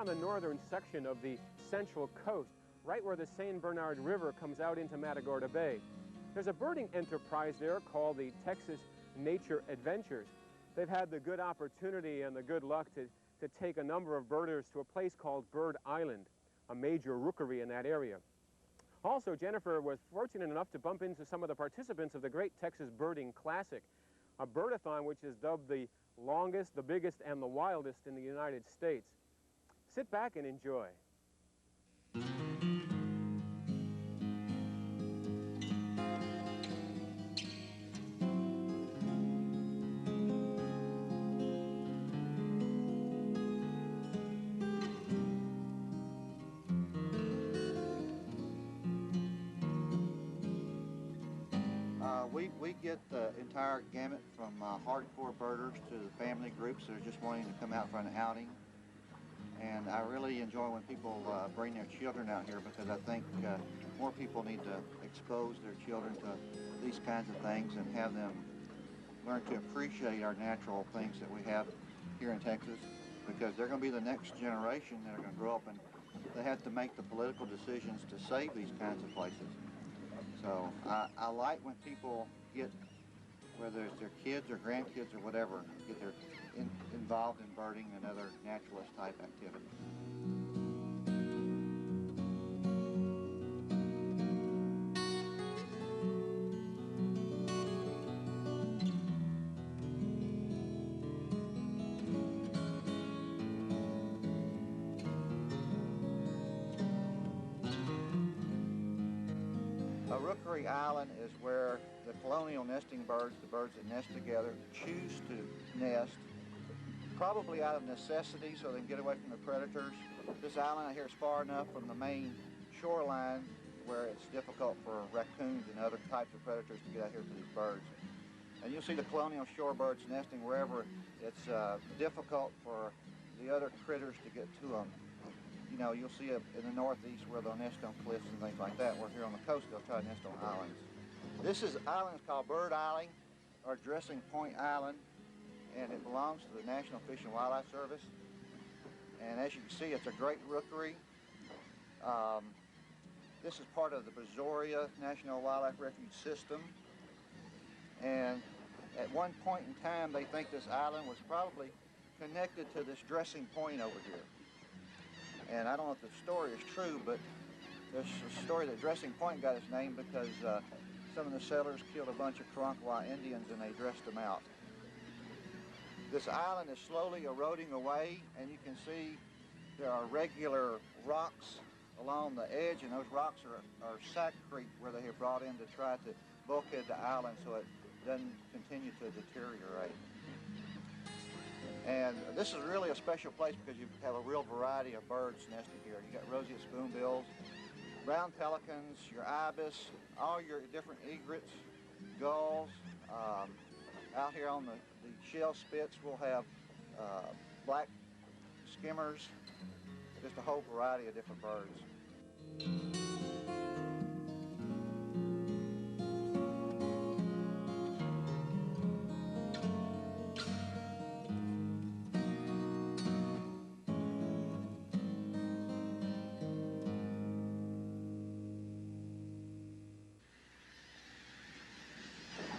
the northern section of the Central Coast, right where the St. Bernard River comes out into Matagorda Bay. There's a birding enterprise there called the Texas Nature Adventures. They've had the good opportunity and the good luck to take a number of birders to a place called Bird Island, a major rookery in that area. Also, Jennifer was fortunate enough to bump into some of the participants of the Great Texas Birding Classic, a birdathon which is dubbed the longest, the biggest, and the wildest in the United States. Sit back and enjoy. We get the entire gamut from hardcore birders to the family groups that are just wanting to come out for an outing. And I really enjoy when people bring their children out here, because I think more people need to expose their children to these kinds of things and have them learn to appreciate our natural things that we have here in Texas, because they're going to be the next generation that are going to grow up and they have to make the political decisions to save these kinds of places. So I like when people get, whether it's their kids or grandkids or whatever, get their involved in birding and other naturalist type activities. A rookery island is where the colonial nesting birds, the birds that nest together, choose to nest, probably out of necessity so they can get away from the predators. This island out here is far enough from the main shoreline where it's difficult for raccoons and other types of predators to get out here to these birds. And you'll see the colonial shorebirds nesting wherever it's difficult for the other critters to get to them. You know, you'll see it in the northeast where they'll nest on cliffs and things like that, where here on the coast they'll try to nest on islands. This island is called Bird Island, or Dressing Point Island, and it belongs to the National Fish and Wildlife Service. And as you can see, it's a great rookery. This is part of the Brazoria National Wildlife Refuge System. And at one point in time, they think this island was probably connected to this dressing point over here. And I don't know if the story is true, but there's a story that Dressing Point got its name because some of the settlers killed a bunch of Karankawa Indians and they dressed them out. This island is slowly eroding away, and you can see there are regular rocks along the edge, and those rocks are sackcrete where they have brought in to try to bulkhead the island so it doesn't continue to deteriorate. And this is really a special place because you have a real variety of birds nesting here. You got roseate spoonbills, brown pelicans, your ibis, all your different egrets, gulls. Out here on the shell spits, we'll have black skimmers, just a whole variety of different birds.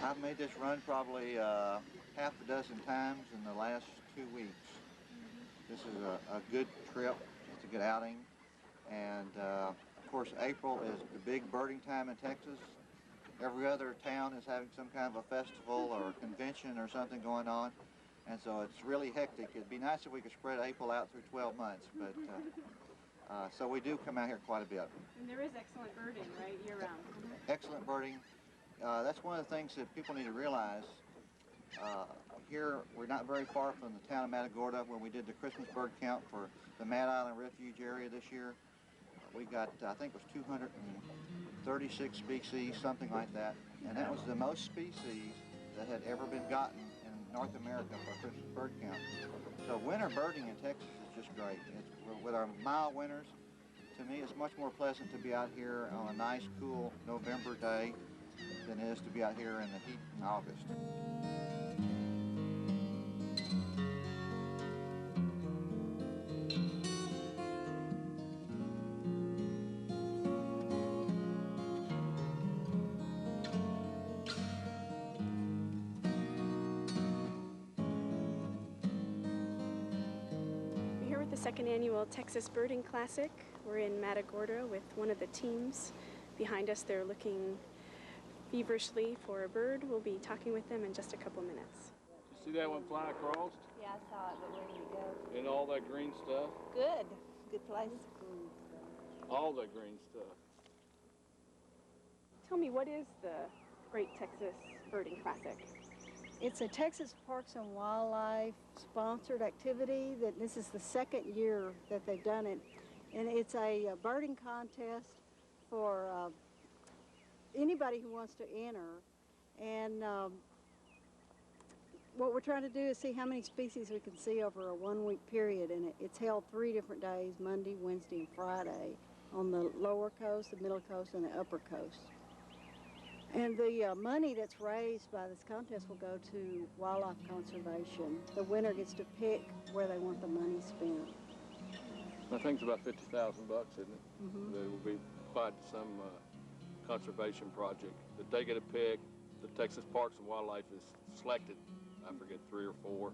I've made this run probably half a dozen times in the last 2 weeks. This is a good trip, it's a good outing, and of course April is the big birding time in Texas. Every other town is having some kind of a festival or a convention or something going on, and so it's really hectic. It'd be nice if we could spread April out through 12 months, but so we do come out here quite a bit. And there is excellent birding, right, year-round? Excellent birding. That's one of the things that people need to realize. Here, we're not very far from the town of Matagorda. When we did the Christmas bird count for the Mad Island Refuge area this year, we got, I think it was 236 species, something like that. And that was the most species that had ever been gotten in North America for a Christmas bird count. So winter birding in Texas is just great. With our mild winters, to me, it's much more pleasant to be out here on a nice, cool November day than it is to be out here in the heat in August. second annual Texas Birding Classic. We're in Matagorda with one of the teams. Behind us, they're looking feverishly for a bird. We'll be talking with them in just a couple minutes. You see that one fly across? Yeah, I saw it, but where did it go? And all that green stuff? Good. Good place. All that green stuff. Tell me, what is the Great Texas Birding Classic? It's a Texas Parks and Wildlife sponsored activity. That this is the second year that they've done it, and it's a birding contest for anybody who wants to enter. And what we're trying to do is see how many species we can see over a 1 week period, and it's held 3 different days: Monday, Wednesday, and Friday, on the lower coast, the middle coast, and the upper coast. And the money that's raised by this contest will go to wildlife conservation. The winner gets to pick where they want the money spent. I think it's about $50,000, isn't it? Mm-hmm. That will be applied to some conservation project. That they get a pick. The Texas Parks and Wildlife is selected. I forget 3 or 4,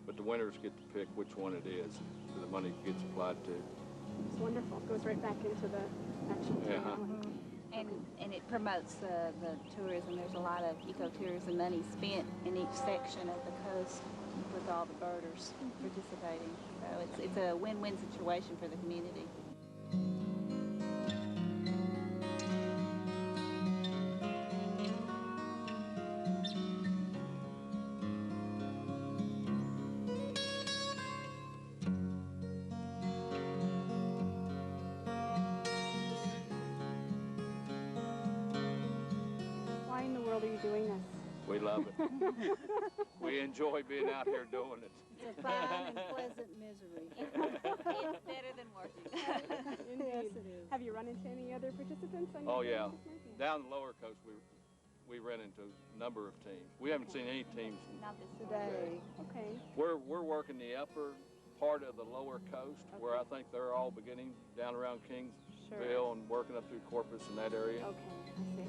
but the winners get to pick which one it is that the money gets applied to. It's wonderful. It goes right back into the actual family. And it promotes the tourism. There's a lot of ecotourism money spent in each section of the coast with all the birders participating. So it's a win-win situation for the community. Why in the world are you doing this? We love it. We enjoy being out here doing it. It's a fine and pleasant misery. It's better than working. Yes, it is. Have you run into any other participants on your Oh yeah, birding this down the lower coast we ran into a number of teams. We haven't seen any teams Not this Today. Okay. We're working the upper part of the lower coast where I think they're all beginning down around Kingsville and working up through Corpus in that area. Okay, I see.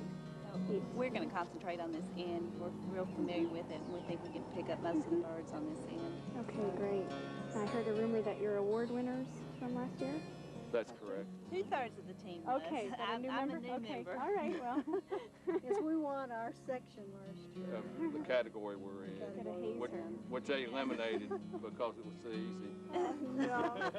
So we're going to concentrate on this end. We're real familiar with it, and we think we can pick up most of the birds on this end. Okay, great. I heard a rumor that you're award winners from last year. That's correct. 2/3 of the team was. Okay, is that a new I'm member? a new Okay, member. all right, well. Yes, we won our section last year. The category we're in, Got a hazer. which they eliminated because it was so easy. No.